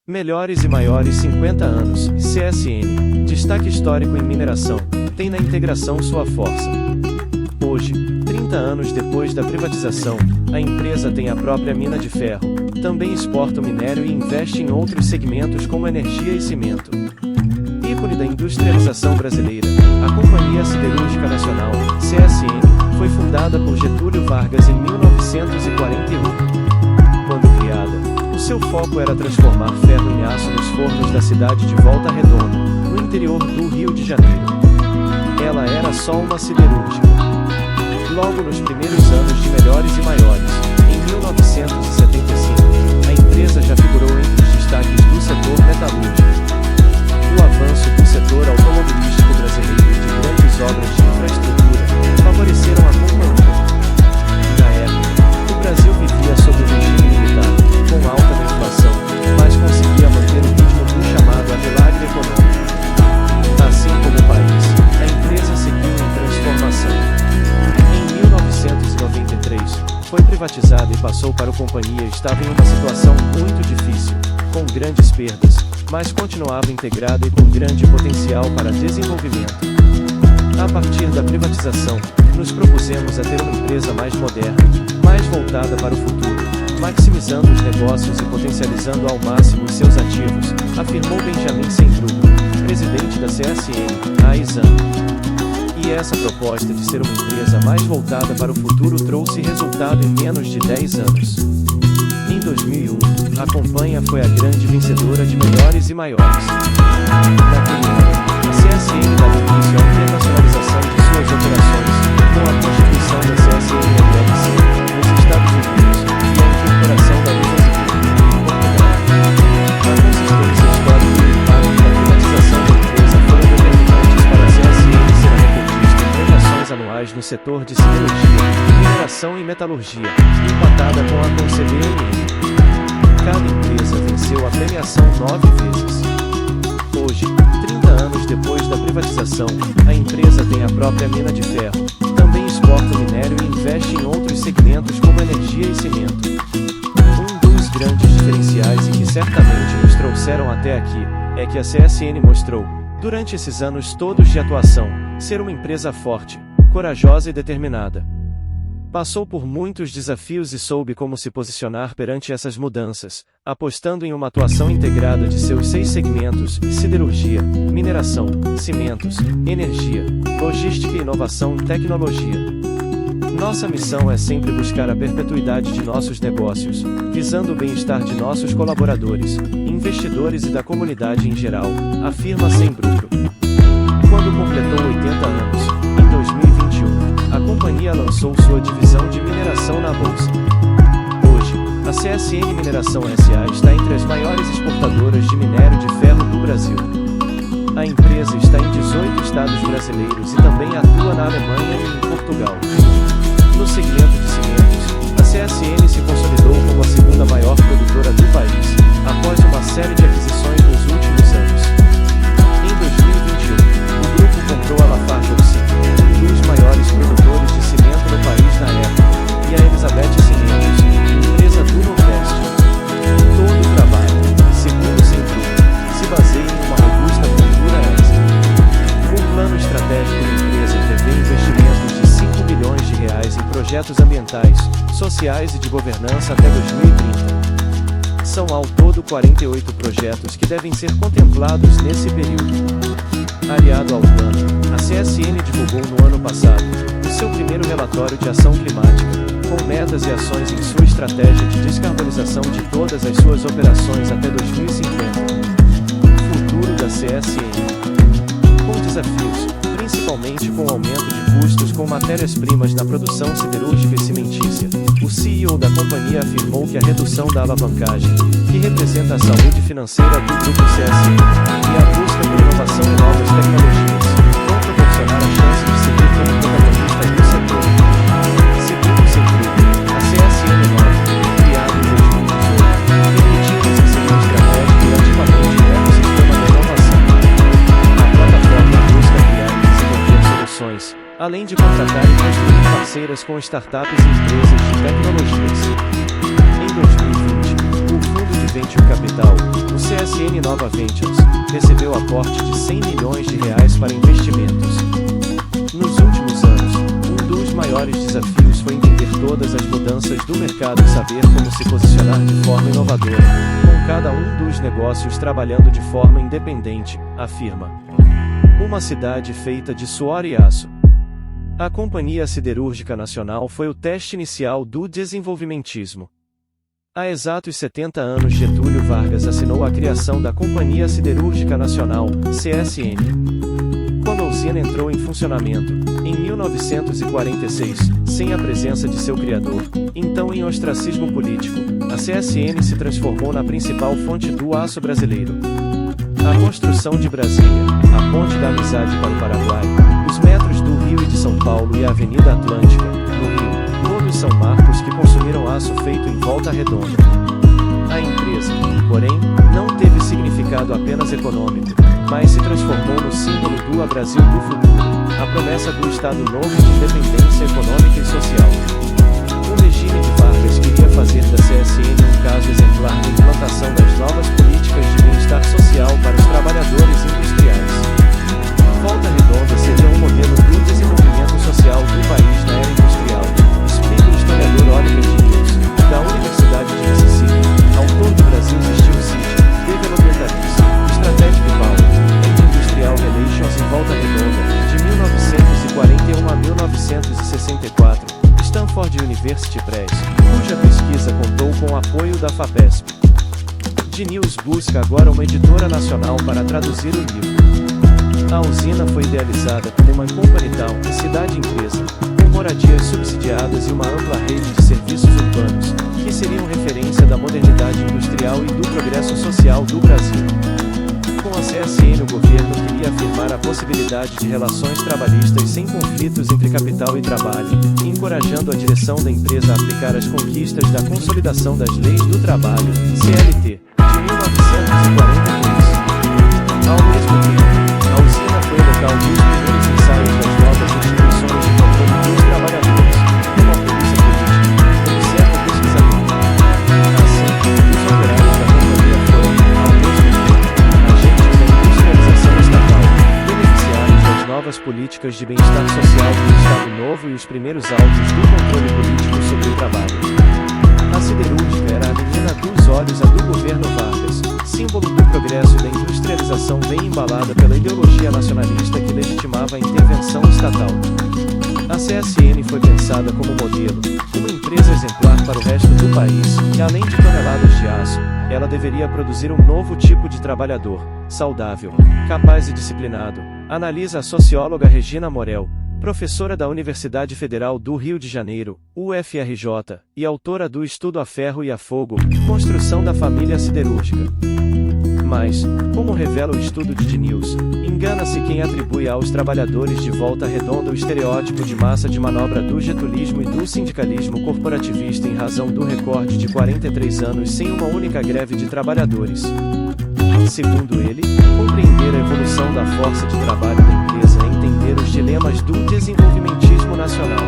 Melhores e maiores 50 anos, CSN. Destaque histórico em mineração. Tem na integração sua força. Hoje, 30 anos depois da privatização, a empresa tem a própria mina de ferro, também exporta o minério e investe em outros segmentos como energia e cimento. Ícone da industrialização brasileira, a Companhia Siderúrgica Nacional, CSN, foi fundada por Getúlio Vargas em 1941. Quando criada, o seu foco era transformar ferro em aço nos fornos da cidade de Volta Redonda, no interior do Rio de Janeiro. Ela era só uma siderúrgica. Logo nos primeiros anos de Melhores e Maiores, em 1975, a empresa já figurou entre os destaques do setor metalúrgico. O avanço do setor automobilístico brasileiro e de grandes obras de infraestrutura favoreceram a companhia. Na época, o Brasil vivia sob o regime militar, com alta inflação, mas conseguia manter o ritmo do chamado milagre econômico. Assim como o país, a empresa seguiu em transformação. Em 1993, foi privatizada e passou para a companhia. Estava em uma situação muito difícil, com grandes perdas, mas continuava integrada e com grande potencial para desenvolvimento. A partir da privatização, nos propusemos a ter uma empresa mais moderna, mais voltada para o futuro, maximizando os negócios e potencializando ao máximo os seus ativos, afirmou Benjamin Sendrugo, presidente da CSN, há 10 anos. E essa proposta de ser uma empresa mais voltada para o futuro trouxe resultado em menos de 10 anos. Em 2001, a companhia foi a grande vencedora de Melhores e Maiores. Naquele ano, a CSN dava início à internacionalização de suas operações, com a constituição da CSN LLC, nos Estados Unidos, e a incorporação da Lufthansa em Portugal. A consistência histórica e o impacto da privatização da empresa foram determinantes para a CSN ser a recordista em premiações anuais no setor de siderurgia, mineração e metalurgia, empatada com a CBN. Cada empresa venceu a premiação 9 vezes. Hoje, 30 anos depois da privatização, a empresa tem a própria mina de ferro, também exporta minério e investe em outros segmentos como energia e cimento. Um dos grandes diferenciais e que certamente nos trouxeram até aqui, é que a CSN mostrou, durante esses anos todos de atuação, ser uma empresa forte, corajosa e determinada. Passou por muitos desafios e soube como se posicionar perante essas mudanças, apostando em uma atuação integrada de seus 6 segmentos: siderurgia, mineração, cimentos, energia, logística e inovação e tecnologia. Nossa missão é sempre buscar a perpetuidade de nossos negócios, visando o bem-estar de nossos colaboradores, investidores e da comunidade em geral, afirma Sendrugo. Quando completou 80 anos, em 2021, a companhia lançou sua divisão de mineração na bolsa. Hoje, a CSN Mineração S.A. está entre as maiores exportadoras de minério de ferro do Brasil. A empresa está em 18 estados brasileiros e também atua na Alemanha e em Portugal. No segmento de cimentos, a CSN se consolidou como a segunda maior produtora do país, após uma série de aquisições nos últimos anos. Em 2021, o grupo comprou a LafargeHolcim, um dos maiores produtores de cimento no país na época, e a Elizabeth Cimentos, empresa do Nordeste. Todo o trabalho, segundo Sendrugo, se baseia em uma robusta cultura extra. O plano estratégico da empresa prevê investimentos de R$ 5 bilhões em projetos ambientais, sociais e de governança até 2030. São ao todo 48 projetos que devem ser contemplados nesse período. Aliado ao plano, a CSN divulgou no ano passado o seu primeiro relatório de ação climática, com metas e ações em sua estratégia de descarbonização de todas as suas operações até 2050. Futuro da CSN. Com desafios, principalmente com o aumento de custos com matérias-primas na produção siderúrgica e cimentícia, o CEO da companhia afirmou que a redução da alavancagem, que representa a saúde financeira do grupo CSN, e a busca por inovação e novas tecnologias, vão proporcionar a chance de seguir como protagonista do setor. Segundo Sendrugo, a CSN nova, criada em 2018, permitiu o desenvolvimento estratégico e ativamento de ecossistema de inovação. A plataforma busca criar e desenvolver soluções, além de contratar e construir parceiras com startups e empresas de tecnologias. Em 2020, o fundo de Venture Capital, o CSN CSN Nova Ventures recebeu aporte de R$100 milhões para investimentos. Nos últimos anos, um dos maiores desafios foi entender todas as mudanças do mercado e saber como se posicionar de forma inovadora, com cada um dos negócios trabalhando de forma independente, afirma. Uma cidade feita de suor e aço. A Companhia Siderúrgica Nacional foi o teste inicial do desenvolvimentismo. Há exatos 70 anos Getúlio Vargas assinou a criação da Companhia Siderúrgica Nacional, CSN. Quando a usina entrou em funcionamento, em 1946, sem a presença de seu criador, então em ostracismo político, a CSN se transformou na principal fonte do aço brasileiro. A construção de Brasília, a Ponte da Amizade para o Paraguai, os metros do Rio e de São Paulo e a Avenida Atlântica, no Rio, todos são marcos que consumiram aço feito em Volta Redonda. A empresa, porém, não teve significado apenas econômico, mas se transformou no símbolo do Brasil do futuro, a promessa do Estado novo de independência econômica e social. O regime de Vargas queria fazer da CSN um caso exemplar na implantação das novas políticas de bem-estar social para os trabalhadores industriais. Volta Redonda seria um modelo do desenvolvimento social do país na era industrial, explica o historiador Oliver Diniz, da Universidade de Mississippi, autor do Brasil Steel City, Developmentalis, Strategic Power, and Industrial Relations em Volta Redonda, de 1941 a 1964, Stanford University Press, cuja pesquisa contou com o apoio da FAPESP. Diniz busca agora uma editora nacional para traduzir o livro. A usina foi idealizada como uma company town, cidade-empresa, com moradias subsidiadas e uma ampla rede de serviços urbanos, que seriam referência da modernidade industrial e do progresso social do Brasil. Com a CSN, o governo queria afirmar a possibilidade de relações trabalhistas sem conflitos entre capital e trabalho, encorajando a direção da empresa a aplicar as conquistas da Consolidação das Leis do Trabalho, CLT, de 1943. Ao mesmo tempo, a usina foi local dos primeiros ensaios das novas instituições de controle dos trabalhadores, como a polícia política, como certo pesquisamento. Assim, os operários da companhia foram, ao mesmo tempo, agentes da industrialização estatal, beneficiários das novas políticas de bem-estar social do Estado Novo e os primeiros autos do controle político sobre o trabalho. A siderúrgica era a menina dos olhos do governo Vargas, símbolo do progresso e da industrialização bem embalada pela ideologia nacionalista que legitimava a intervenção estatal. A CSN foi pensada como modelo, uma empresa exemplar para o resto do país, e além de toneladas de aço, ela deveria produzir um novo tipo de trabalhador, saudável, capaz e disciplinado, analisa a socióloga Regina Morel, professora da Universidade Federal do Rio de Janeiro, UFRJ, e autora do estudo A Ferro e a Fogo, Construção da Família Siderúrgica. Mas, como revela o estudo de Diniz, engana-se quem atribui aos trabalhadores de Volta Redonda o estereótipo de massa de manobra do getulismo e do sindicalismo corporativista em razão do recorde de 43 anos sem uma única greve de trabalhadores. Segundo ele, compreender a evolução da força de trabalho da empresa é entender os dilemas do desenvolvimentismo nacional.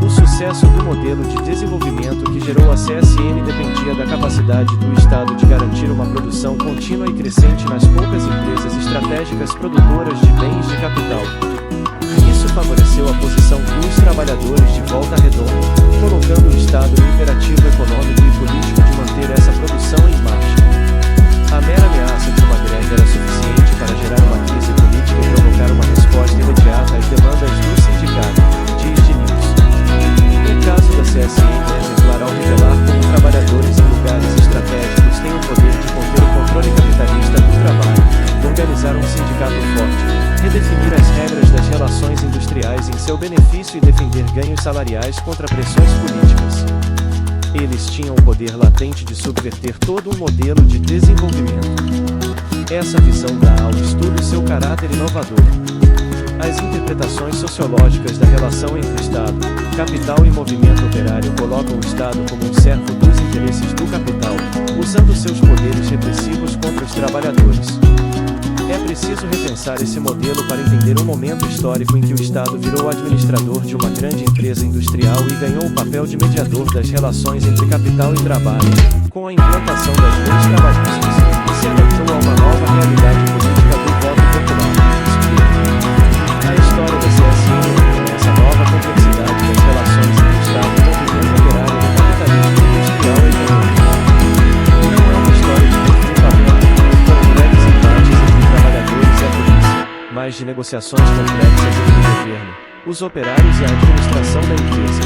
O sucesso do modelo de desenvolvimento que gerou a CSN dependia da capacidade do Estado de garantir uma produção contínua e crescente nas poucas empresas estratégicas produtoras de bens de capital. Isso favoreceu a posição dos trabalhadores de Volta Redonda, colocando o Estado no imperativo econômico e político de manter essa produção em marcha. A mera ameaça de uma greve era suficiente para gerar uma crise política e provocar uma resposta imediata às demandas do sindicato, diz Diniz. O caso da CSN é exemplar ao revelar como trabalhadores em lugares estratégicos têm o poder de conter o controle capitalista do trabalho, organizar um sindicato forte, redefinir as regras das relações industriais em seu benefício e defender ganhos salariais contra pressões políticas. Eles tinham o poder latente de subverter todo um modelo de desenvolvimento. Essa visão dá ao estudo seu caráter inovador. As interpretações sociológicas da relação entre Estado, capital e movimento operário colocam o Estado como um servo dos interesses do capital, usando seus poderes repressivos contra os trabalhadores. É preciso repensar esse modelo para entender um momento histórico em que o Estado virou administrador de uma grande empresa industrial e ganhou o papel de mediador das relações entre capital e trabalho, com a implantação das leis trabalhistas. Se adotou de negociações complexas entre o governo, os operários e a administração da empresa.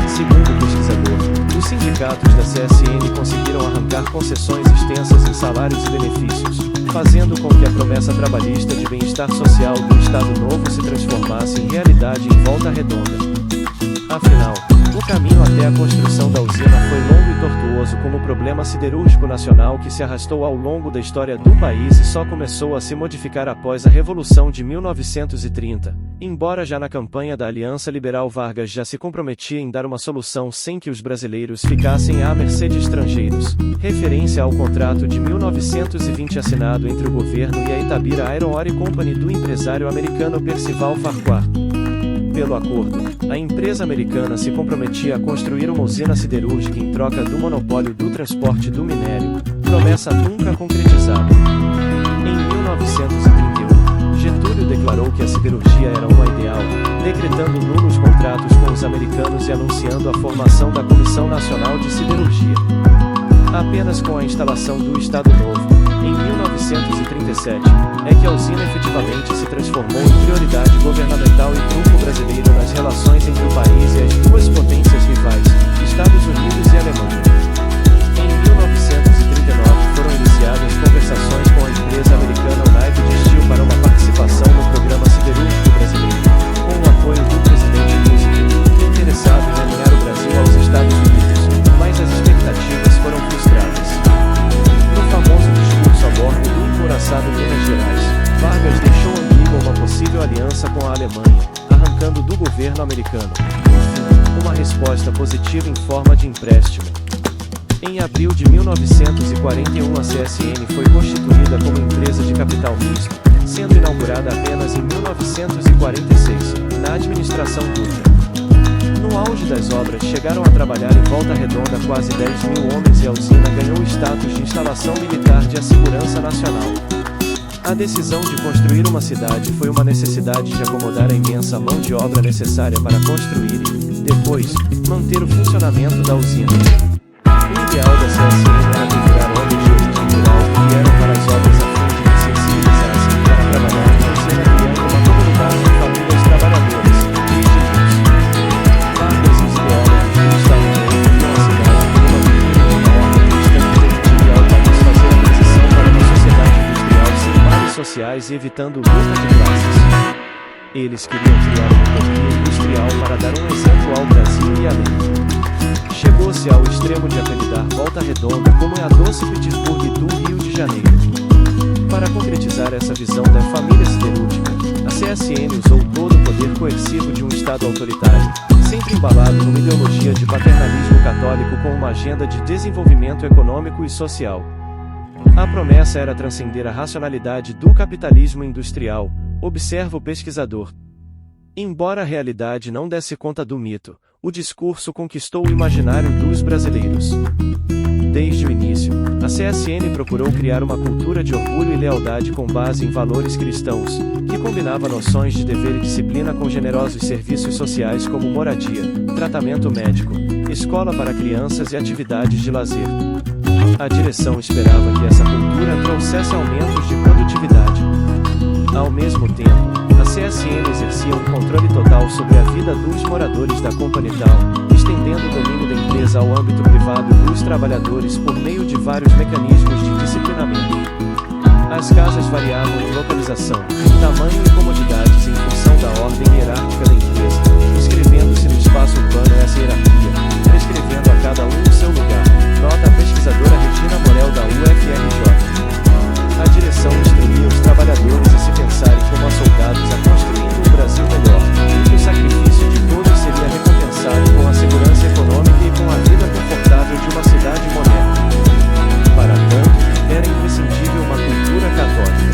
Segundo o pesquisador, os sindicatos da CSN conseguiram arrancar concessões extensas em salários e benefícios, fazendo com que a promessa trabalhista de bem-estar social do Estado Novo se transformasse em realidade em Volta Redonda. Afinal, o caminho até a construção da usina foi longo e tortuoso, como o problema siderúrgico nacional que se arrastou ao longo da história do país e só começou a se modificar após a Revolução de 1930, embora já na campanha da Aliança Liberal Vargas já se comprometia em dar uma solução sem que os brasileiros ficassem à mercê de estrangeiros, referência ao contrato de 1920 assinado entre o governo e a Itabira Iron Ore Company do empresário americano Percival Farquhar. Pelo acordo, a empresa americana se comprometia a construir uma usina siderúrgica em troca do monopólio do transporte do minério, promessa nunca concretizada. Em 1931, Getúlio declarou que a siderurgia era uma ideal, decretando nulos contratos com os americanos e anunciando a formação da Comissão Nacional de Siderurgia. Apenas com a instalação do Estado Novo, em 1937, é que a usina efetivamente se transformou em prioridade governamental e trunfo brasileiro nas relações entre o país e as duas potências rivais, Estados Unidos e Alemanha. Em 1939 foram iniciadas conversações com a empresa americana United Steel para uma participação no programa siderúrgico brasileiro, com o apoio do presidente Roosevelt, interessado em alinhar o Brasil aos Estados Unidos, mas as expectativas foram frustradas. No famoso discurso a bordo do encouraçado Minas Gerais, Vargas deixou ambígua uma possível aliança com a Alemanha, arrancando do governo americano, enfim, uma resposta positiva em forma de empréstimo. Em abril de 1941 a CSN foi constituída como empresa de capital misto, sendo inaugurada apenas em 1946, na administração Dutra. No auge das obras chegaram a trabalhar em Volta Redonda quase 10.000 homens e a usina ganhou o status de instalação militar de segurança nacional. A decisão de construir uma cidade foi uma necessidade de acomodar a imensa mão de obra necessária para construir e, depois, manter o funcionamento da usina. O ideal da CSN era procurar homens de origem rural que vieram para as obras a fim de que se sensibilizassem para trabalhar na usina criando uma comunidade de famílias trabalhadoras, desde isso. Vargas e os ideólogos do Estado Novo viam a cidade como uma vitrine de uma ordem cristã que permitiria ao país fazer a transição para uma sociedade industrial sem males sociais e evitando luta de classes. Eles queriam criar uma economia industrial para dar um exemplo ao Brasil e além. Chegou-se ao extremo de apelidar Volta Redonda como a doce Pittsburgh do Rio de Janeiro. Para concretizar essa visão da família siderúrgica, a CSN usou todo o poder coercivo de um Estado autoritário, sempre embalado numa ideologia de paternalismo católico com uma agenda de desenvolvimento econômico e social. A promessa era transcender a racionalidade do capitalismo industrial, observa o pesquisador. Embora a realidade não desse conta do mito, o discurso conquistou o imaginário dos brasileiros. Desde o início, a CSN procurou criar uma cultura de orgulho e lealdade com base em valores cristãos, que combinava noções de dever e disciplina com generosos serviços sociais como moradia, tratamento médico, escola para crianças e atividades de lazer. A direção esperava que essa cultura trouxesse aumentos de produtividade. Ao mesmo tempo, a CSN exercia um controle total sobre a vida dos moradores da Companital, estendendo o domínio da empresa ao âmbito privado dos trabalhadores por meio de vários mecanismos de disciplinamento. As casas variavam em localização, tamanho e comodidades em função da ordem hierárquica da empresa, inscrevendo-se no espaço urbano essa hierarquia, prescrevendo a cada um o seu lugar, nota a pesquisadora Regina Morel da UFRJ. A direção instruía os trabalhadores a se pensarem como soldados a construindo um Brasil melhor, em que o sacrifício de todos seria recompensado com a segurança econômica e com a vida confortável de uma cidade moderna. Para tanto, era imprescindível uma cultura católica.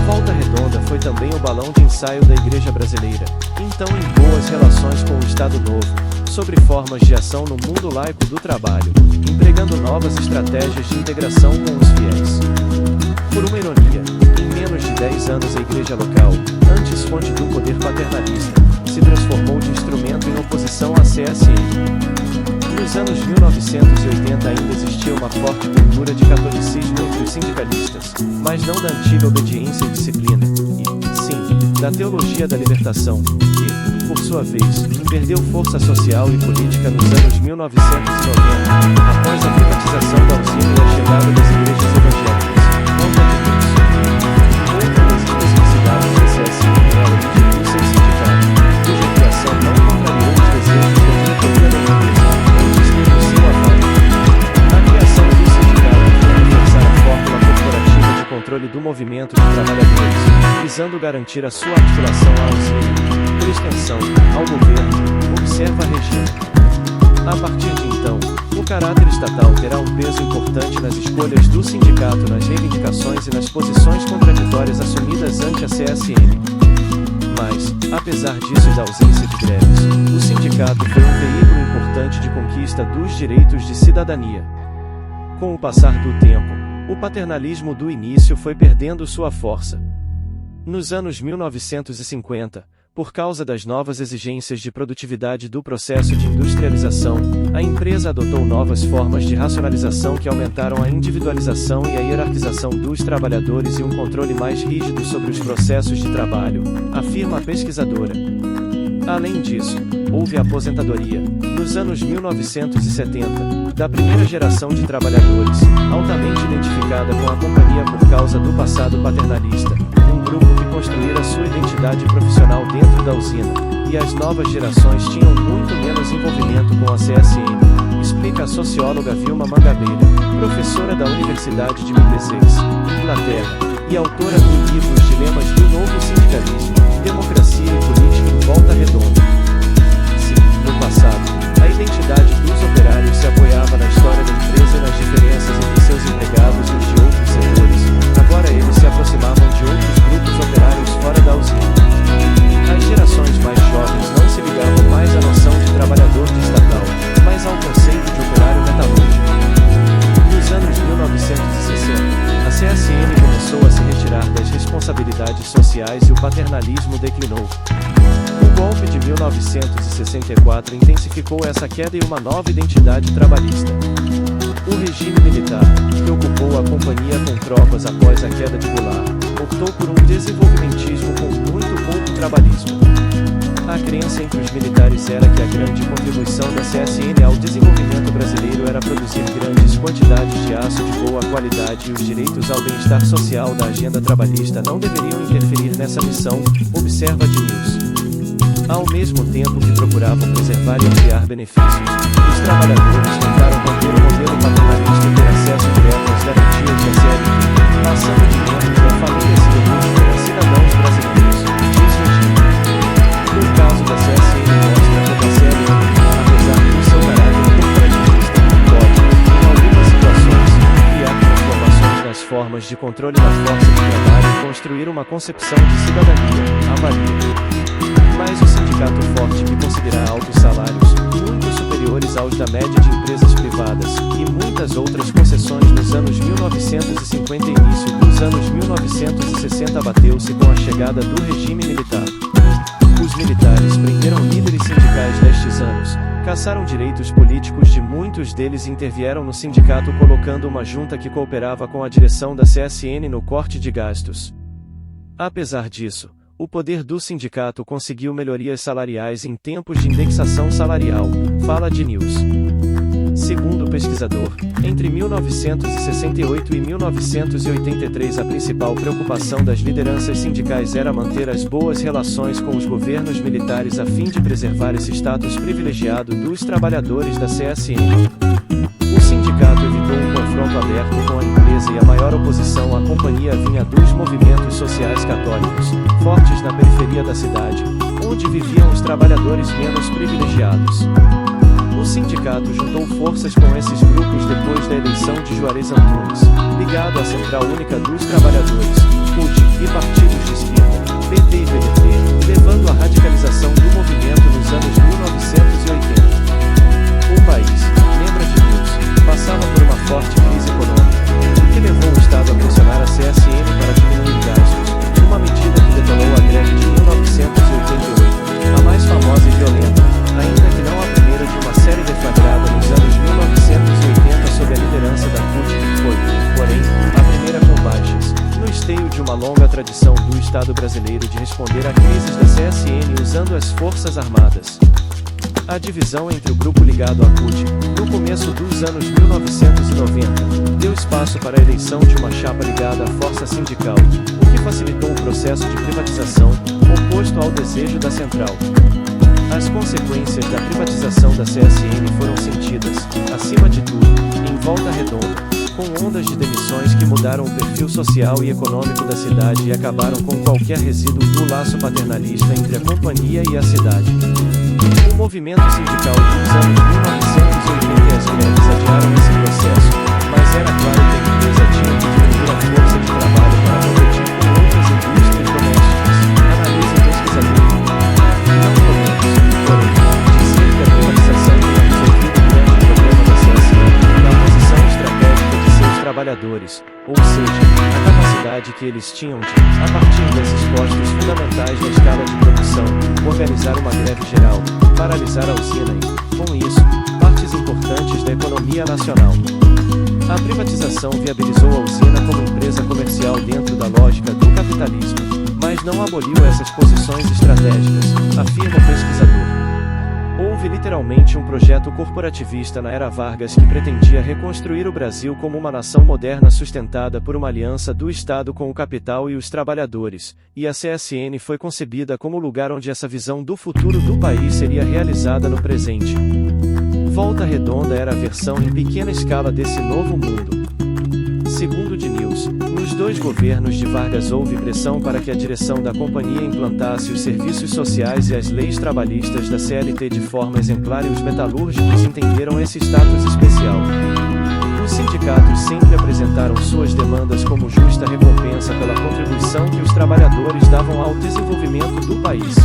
Volta Redonda foi também o balão de ensaio da Igreja Brasileira, então em boas relações com o Estado Novo, sobre formas de ação no mundo laico do trabalho, empregando novas estratégias de integração com os fiéis. Por uma ironia, em menos de 10 anos a igreja local, antes fonte do poder paternalista, se transformou de instrumento em oposição à CSN. Nos anos 1980 ainda existia uma forte cultura de catolicismo entre os sindicalistas, mas não da antiga obediência e disciplina, e, da Teologia da Libertação, que, por sua vez, perdeu força social e política nos anos 1990, após a privatização da usina e a chegada das igrejas evangélicas. Outra das especificidades da CSN é a origem do seu sindicato, cuja criação não contrariou os desejos da diretoria da empresa, antes teve o seu aval. A criação do sindicato foi reforçar a fórmula corporativa de controle do movimento de trabalhadores, visando garantir a sua articulação à usina, por extensão, ao governo, observa a região. A partir de então, o caráter estatal terá um peso importante nas escolhas do sindicato, nas reivindicações e nas posições contraditórias assumidas ante a CSN. Mas, apesar disso e da ausência de greves, o sindicato foi um veículo importante de conquista dos direitos de cidadania. Com o passar do tempo, o paternalismo do início foi perdendo sua força. Nos anos 1950, por causa das novas exigências de produtividade do processo de industrialização, a empresa adotou novas formas de racionalização que aumentaram a individualização e a hierarquização dos trabalhadores e um controle mais rígido sobre os processos de trabalho, afirma a pesquisadora. Além disso, houve a aposentadoria, nos anos 1970, da primeira geração de trabalhadores, altamente identificada com a companhia por causa do passado paternalista, um grupo que construíra sua identidade profissional dentro da usina, e as novas gerações tinham muito menos envolvimento com a CSN, explica a socióloga Vilma Mangabeira, professora da Universidade de Middlesex, Inglaterra, e autora do livro Os Dilemas do Novo Sindicalismo, Democracia e Política em Volta Redonda. Se, no passado, a identidade dos operários se apoiava na história da empresa e nas diferenças entre seus empregados e os de outros setores, agora eles se aproximavam de outros grupos operários fora da usina. As gerações mais jovens não se ligavam mais à noção de trabalhador de estatal, mas ao conceito de operário metalúrgico. Nos anos 1960, a CSN começou a se retirar das responsabilidades sociais e o paternalismo declinou. O golpe de 1964 intensificou essa queda e uma nova identidade trabalhista. O regime militar, que ocupou a companhia com tropas após a queda de Goulart, optou por um desenvolvimentismo com muito pouco trabalhismo. A crença entre os militares era que a grande contribuição da CSN ao desenvolvimento brasileiro era produzir grandes quantidades de aço de boa qualidade e os direitos ao bem-estar social da agenda trabalhista não deveriam interferir nessa missão, observa de News. Ao mesmo tempo que procuravam preservar e ampliar benefícios, os trabalhadores tentaram manter o modelo paternalista e ter acesso direto às garantias da CLT, passando de membros da família siderúrgica a cidadãos brasileiros, diz Regina. No caso da CSN mostra como a CLT, apesar do seu caráter corporativista, pode, em algumas situações, criar transformações nas formas de controle da força de trabalho e construir uma concepção de cidadania, avalia. Mas o sindicato forte que conseguirá altos salários, muito superiores aos da média de empresas privadas, e muitas outras concessões nos anos 1950 e início dos anos 1960 bateu-se com a chegada do regime militar. Os militares prenderam líderes sindicais nestes anos, caçaram direitos políticos de muitos deles e intervieram no sindicato colocando uma junta que cooperava com a direção da CSN no corte de gastos. Apesar disso, o poder do sindicato conseguiu melhorias salariais em tempos de indexação salarial, fala de News. Segundo o pesquisador, entre 1968 e 1983 a principal preocupação das lideranças sindicais era manter as boas relações com os governos militares a fim de preservar esse status privilegiado dos trabalhadores da CSN. O sindicato evitou um confronto aberto com a empresa e a maior oposição à companhia vinha dos movimentos sociais católicos, fortes na periferia da cidade, onde viviam os trabalhadores menos privilegiados. O sindicato juntou forças com esses grupos depois da eleição de Juarez Antunes, ligado à Central Única dos Trabalhadores, CUT, e partidos de esquerda, PT e PDT, levando à radicalização do movimento nos anos 1980. O país, lembra de News, passava por uma forte crise econômica, o que levou o Estado a pressionar a CSN para diminuir gastos, uma medida que detonou a greve de 1988, a mais famosa e violenta, ainda que não a primeira de uma série deflagrada nos anos 1980 sob a liderança da CUT, foi, porém, a primeira com baixas, no esteio de uma longa tradição do Estado brasileiro de responder a crises da CSN usando as Forças Armadas. A divisão entre o grupo ligado à CUT, no começo dos anos 1990, deu espaço para a eleição de uma chapa ligada à força sindical, o que facilitou o processo de privatização, oposto ao desejo da central. As consequências da privatização da CSN foram sentidas, acima de tudo, em Volta Redonda, com ondas de demissões que mudaram o perfil social e econômico da cidade e acabaram com qualquer resíduo do laço paternalista entre a companhia e a cidade. O movimento sindical dos anos 1980 e as greves adiaram esse processo, mas era claro que a empresa tinha que diminuir a força de trabalho para competir com outras indústrias domésticas, analisa o pesquisador. Não podemos, porém, dizer que a privatização tenha resolvido o grande problema da CSN, da posição estratégica de seus trabalhadores, ou seja, a capacidade que eles tinham de, a partir desses postos fundamentais na escala de produção, organizar uma greve geral, paralisar a usina e, com isso, partes importantes da economia nacional. A privatização viabilizou a usina como empresa comercial dentro da lógica do capitalismo, mas não aboliu essas posições estratégicas, afirma o pesquisador. Houve literalmente um projeto corporativista na era Vargas que pretendia reconstruir o Brasil como uma nação moderna sustentada por uma aliança do Estado com o capital e os trabalhadores, e a CSN foi concebida como o lugar onde essa visão do futuro do país seria realizada no presente. Volta Redonda era a versão em pequena escala desse novo mundo. Segundo Diniz, nos dois governos de Vargas houve pressão para que a direção da companhia implantasse os serviços sociais e as leis trabalhistas da CLT de forma exemplar e os metalúrgicos entenderam esse status especial. Os sindicatos sempre apresentaram suas demandas como justa recompensa pela contribuição que os trabalhadores davam ao desenvolvimento do país.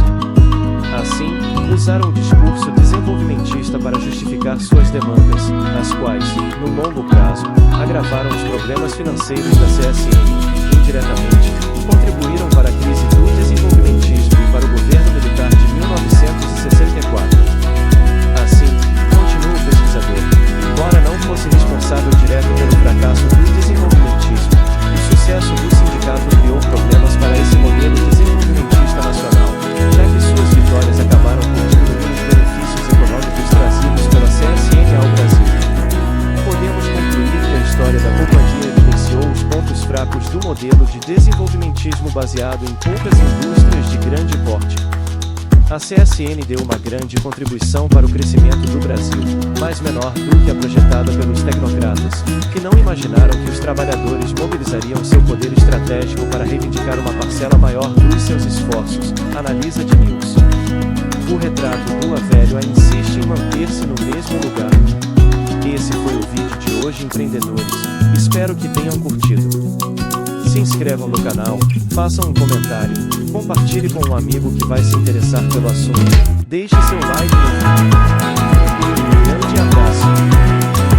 Assim, usaram o discurso desenvolvimentista para justificar suas demandas, as quais, no longo prazo, agravaram os problemas financeiros da CSN, indiretamente, contribuíram para a crise do desenvolvimentismo e para o governo militar de 1964. Assim, continua o pesquisador, embora não fosse responsável direto pelo fracasso do desenvolvimentismo, o sucesso do sindicato criou problemas para esse modelo desenvolvimentista nacional, já que suas vitórias acabaram por diminuir os benefícios econômicos trazidos pela CSN ao Brasil. Podemos concluir que a história da companhia evidenciou os pontos fracos do modelo de desenvolvimentismo baseado em poucas indústrias de grande porte. A CSN deu uma grande contribuição para o crescimento do Brasil, mas menor do que a projetada pelos tecnocratas, que não imaginaram que os trabalhadores mobilizariam seu poder estratégico para reivindicar uma parcela maior dos seus esforços, analisa Diniz. O retrato do velho insiste em manter-se no mesmo lugar. Esse foi o vídeo de hoje, empreendedores. Espero que tenham curtido. Se inscrevam no canal, façam um comentário, compartilhe com um amigo que vai se interessar pelo assunto. Deixe seu like no vídeo.